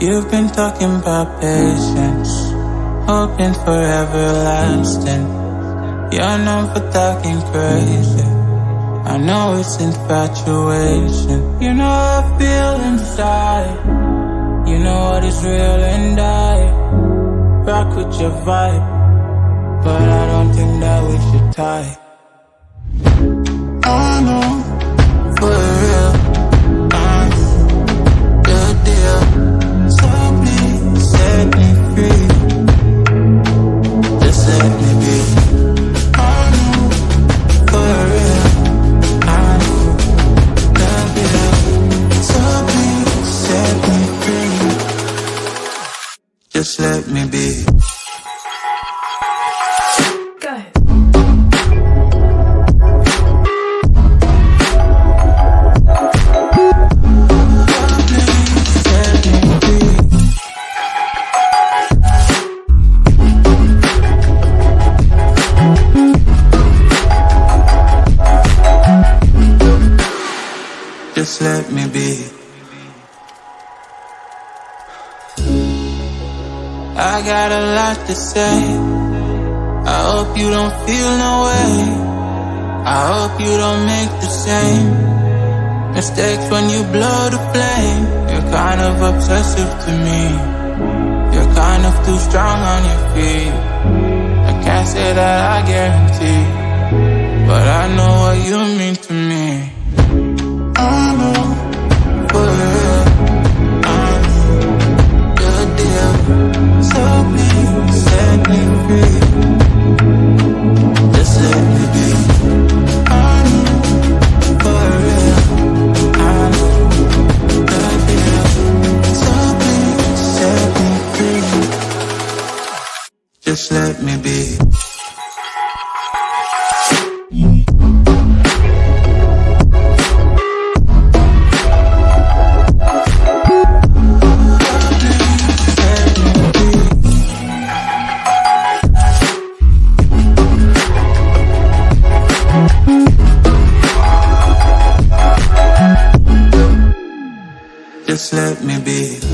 You've been talking about patience, hoping for everlasting. You're known for talking crazy. I know it's infatuation. You know how I feel inside. You know what is real and I rock with your vibe, but I don't think that we should tie. I know, for real, I'm the deal. So please set me free. Just let me be. I know, for real, I'm the deal. So please set me free. Just let me be. Just let me be. I got a lot to say. I hope you don't feel no way. I hope you don't make the same mistakes when you blow the flame. You're kind of obsessive to me. You're kind of too strong on your feet. I can't say that I guarantee, but I know what you mean to me. I know, for real, I'm the deal. So please set me free. Just let me be. I know, for real, I'm the deal. So please set me free. Just let me be. Just let me be.